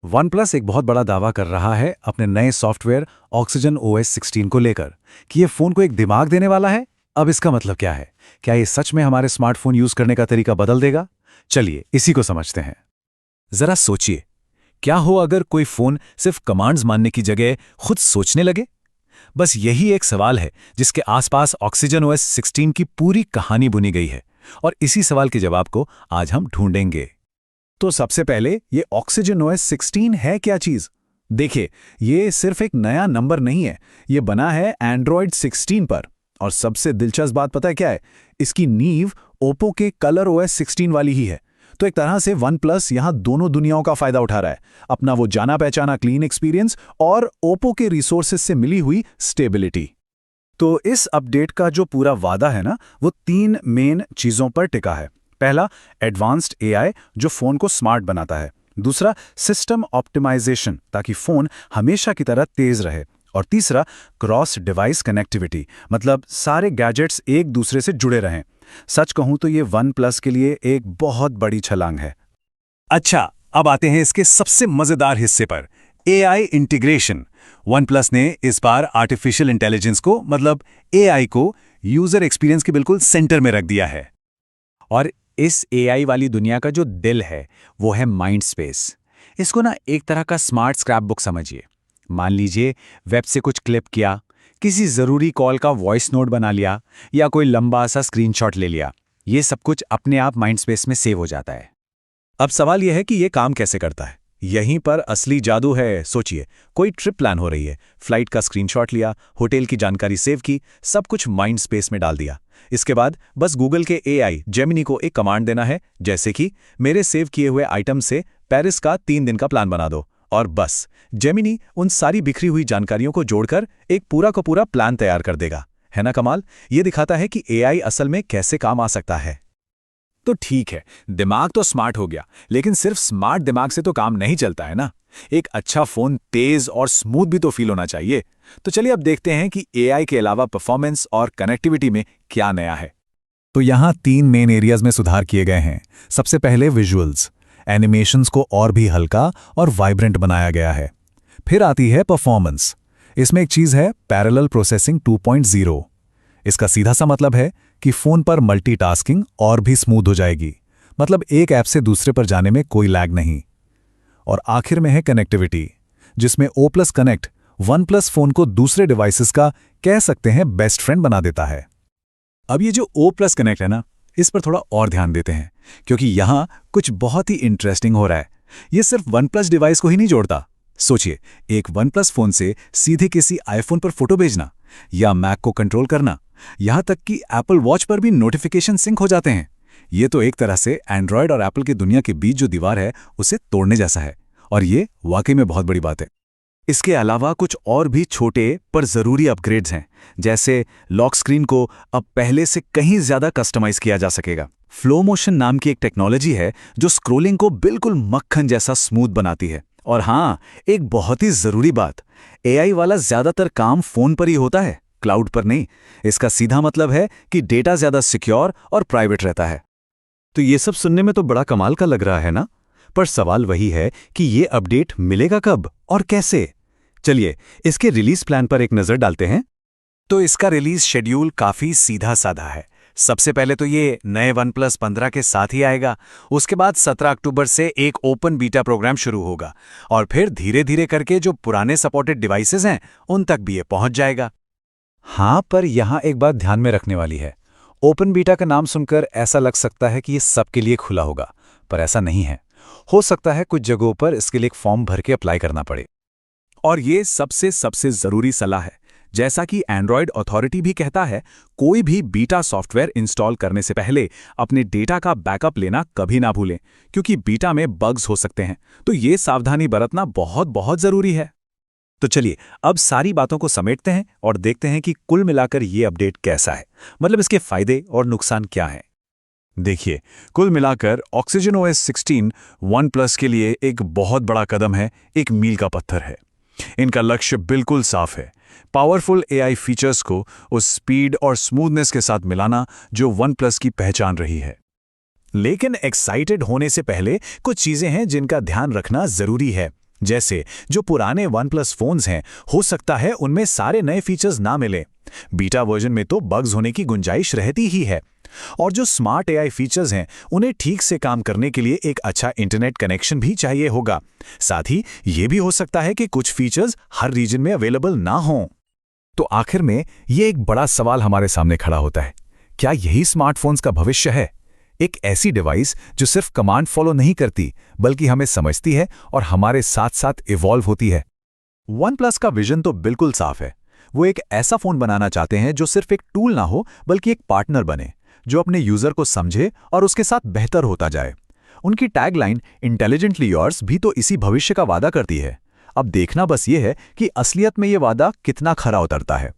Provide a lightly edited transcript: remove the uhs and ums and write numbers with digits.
OnePlus एक बहुत बड़ा दावा कर रहा है अपने नए सॉफ्टवेयर ऑक्सीजन OS 16 को लेकर कि ये फ़ोन को एक दिमाग देने वाला है। अब इसका मतलब क्या है? क्या ये सच में हमारे स्मार्टफ़ोन यूज़ करने का तरीका बदल देगा? चलिए इसी को समझते हैं। ज़रा सोचिए, क्या हो अगर कोई फ़ोन सिर्फ कमांड्स मानने की जगह खुद सोचने लगे? बस यही एक सवाल है जिसके आसपास ऑक्सीजन OS 16 की पूरी कहानी बुनी गई है, और इसी सवाल के जवाब को आज हम ढूंढेंगे। तो सबसे पहले ये ऑक्सीजन OS 16 है क्या चीज़? देखिए, ये सिर्फ एक नया नंबर नहीं है, ये बना है एंड्रॉयड 16 पर। और सबसे दिलचस्प बात पता है क्या है? इसकी नींव ओप्पो के कलर OS 16 वाली ही है। तो एक तरह से वन प्लस यहाँ दोनों दुनियाओं का फायदा उठा रहा है, अपना वो जाना पहचाना क्लीन एक्सपीरियंस और ओप्पो के रिसोर्सेज से मिली हुई स्टेबिलिटी। तो इस अपडेट का जो पूरा वादा है ना, वो 3 मेन चीज़ों पर टिका है। पहला, एडवांस्ड AI जो फ़ोन को स्मार्ट बनाता है। दूसरा, सिस्टम ऑप्टिमाइजेशन ताकि फ़ोन हमेशा की तरह तेज़ रहे। और तीसरा, क्रॉस डिवाइस कनेक्टिविटी, मतलब सारे गैजेट्स एक दूसरे से जुड़े रहें। सच कहूँ तो ये वन प्लस के लिए एक बहुत बड़ी छलांग है। अच्छा, अब आते हैं इसके सबसे मज़ेदार हिस्से पर, AI इंटीग्रेशन। वन प्लस ने इस बार आर्टिफिशियल इंटेलिजेंस को, मतलब AI को, यूज़र एक्सपीरियंस के बिल्कुल सेंटर में रख दिया है। और इस AI वाली दुनिया का जो दिल है वो है माइंड स्पेस। इसको ना एक तरह का स्मार्ट स्क्रैप बुक समझिए। मान लीजिए वेब से कुछ क्लिप किया, किसी ज़रूरी कॉल का वॉइस नोट बना लिया या कोई लंबा सा स्क्रीनशॉट ले लिया, ये सब कुछ अपने आप माइंड स्पेस में सेव हो जाता है। अब सवाल यह है कि ये काम कैसे करता है। यहीं पर असली जादू है। सोचिए, कोई ट्रिप प्लान हो रही है, फ्लाइट का स्क्रीनशॉट लिया, होटल की जानकारी सेव की, सब कुछ माइंड स्पेस में डाल दिया। इसके बाद बस गूगल के AI जेमिनी को एक कमांड देना है, जैसे कि मेरे सेव किए हुए आइटम से पेरिस का 3 दिन का प्लान बना दो। और बस जेमिनी उन सारी बिखरी हुई जानकारियों को जोड़कर एक पूरा का पूरा प्लान तैयार कर देगा। है ना कमाल? ये दिखाता है कि AI असल में कैसे काम आ सकता है। तो ठीक है, दिमाग तो स्मार्ट हो गया, लेकिन सिर्फ स्मार्ट दिमाग से तो काम नहीं चलता है ना। एक अच्छा फोन तेज और स्मूथ भी तो फील होना चाहिए। तो चलिए अब देखते हैं कि AI के अलावा परफॉर्मेंस और कनेक्टिविटी में क्या नया है। तो यहाँ 3 मेन एरियाज में सुधार किए गए हैं। सबसे पहले विजुअल्स, एनिमेशंस को और भी हल्का और वाइब्रेंट बनाया गया है। फिर आती है परफॉर्मेंस। इसमें एक चीज है पैरेलल प्रोसेसिंग 2.0। इसका सीधा सा मतलब है कि फोन पर मल्टीटास्किंग और भी स्मूथ हो जाएगी, मतलब एक ऐप से दूसरे पर जाने में कोई लैग नहीं। और आखिर में है कनेक्टिविटी, जिसमें O+ connect one plus phone को दूसरे डिवाइसेस का, कह सकते हैं, बेस्ट फ्रेंड बना देता है। अब ये जो O+ कनेक्ट है ना, इस पर थोड़ा और ध्यान देते हैं, क्योंकि यहाँ कुछ बहुत ही इंटरेस्टिंग हो रहा है। ये सिर्फ वन प्लस डिवाइस को ही नहीं जोड़ता। सोचिए, एक वन प्लस फोन से सीधे किसी आईफोन पर फोटो भेजना या मैक को कंट्रोल करना, यहाँ तक कि एप्पल वॉच पर भी नोटिफिकेशन सिंक हो जाते हैं। ये तो एक तरह से एंड्रॉयड और एप्पल की दुनिया के बीच जो दीवार है उसे तोड़ने जैसा है, और ये वाकई में बहुत बड़ी बात है। इसके अलावा कुछ और भी छोटे पर ज़रूरी अपग्रेड्स हैं, जैसे लॉक स्क्रीन को अब पहले से कहीं ज़्यादा कस्टमाइज किया जा सकेगा। फ्लो मोशन नाम की एक टेक्नोलॉजी है जो स्क्रोलिंग को बिल्कुल मक्खन जैसा स्मूथ बनाती है। और हाँ, एक बहुत ही ज़रूरी बात, AI वाला ज़्यादातर काम फ़ोन पर ही होता है, क्लाउड पर नहीं। इसका सीधा मतलब है कि डेटा ज़्यादा सिक्योर और प्राइवेट रहता है। तो ये सब सुनने में तो बड़ा कमाल का लग रहा है ना, पर सवाल वही है कि ये अपडेट मिलेगा कब और कैसे। चलिए इसके रिलीज प्लान पर एक नज़र डालते हैं। तो इसका रिलीज शेड्यूल काफ़ी सीधा साधा है। सबसे पहले तो ये नए OnePlus 15 के साथ ही आएगा। उसके बाद 17 अक्टूबर से एक ओपन बीटा प्रोग्राम शुरू होगा, और फिर धीरे धीरे करके जो पुराने सपोर्टेड डिवाइसेस हैं उन तक भी ये पहुंच जाएगा। हाँ, पर यहाँ एक बात ध्यान में रखने वाली है। ओपन बीटा का नाम सुनकर ऐसा लग सकता है कि ये सबके लिए खुला होगा, पर ऐसा नहीं है। हो सकता है कुछ जगहों पर इसके लिए एक फॉर्म भर के अप्लाई करना पड़े। और ये सबसे ज़रूरी सलाह है। जैसा कि एंड्रॉयड अथॉरिटी भी कहता है, कोई भी बीटा सॉफ्टवेयर इंस्टॉल करने से पहले अपने डेटा का बैकअप लेना कभी ना भूलें, क्योंकि बीटा में बग्स हो सकते हैं। तो ये सावधानी बरतना बहुत बहुत ज़रूरी है। तो चलिए अब सारी बातों को समेटते हैं और देखते हैं कि कुल मिलाकर ये अपडेट कैसा है, मतलब इसके फायदे और नुकसान क्या हैं। देखिए, कुल मिलाकर ऑक्सीजन OS 16 वन प्लस के लिए एक बहुत बड़ा कदम है, एक मील का पत्थर है। इनका लक्ष्य बिल्कुल साफ है, पावरफुल AI फीचर्स को उस स्पीड और स्मूथनेस के साथ मिलाना जो वन प्लस की पहचान रही है। लेकिन एक्साइटेड होने से पहले कुछ चीजें हैं जिनका ध्यान रखना जरूरी है। जैसे जो पुराने OnePlus फोन्स हैं, हो सकता है उनमें सारे नए फीचर्स ना मिलें। बीटा वर्जन में तो बग्स होने की गुंजाइश रहती ही है। और जो स्मार्ट एआई फीचर्स हैं, उन्हें ठीक से काम करने के लिए एक अच्छा इंटरनेट कनेक्शन भी चाहिए होगा। साथ ही ये भी हो सकता है कि कुछ फीचर्स हर रीजन में अवेलेबल ना हों। तो आखिर में ये एक बड़ा सवाल हमारे सामने खड़ा होता है, क्या यही स्मार्टफोन्स का भविष्य है? एक ऐसी डिवाइस जो सिर्फ कमांड फॉलो नहीं करती, बल्कि हमें समझती है और हमारे साथ साथ इवॉल्व होती है। OnePlus का विजन तो बिल्कुल साफ है। वो एक ऐसा फोन बनाना चाहते हैं जो सिर्फ एक टूल ना हो, बल्कि एक पार्टनर बने, जो अपने यूजर को समझे और उसके साथ बेहतर होता जाए। उनकी टैगलाइन इंटेलिजेंटली योर्स भी तो इसी भविष्य का वादा करती है। अब देखना बस ये है कि असलियत में ये वादा कितना खरा उतरता है।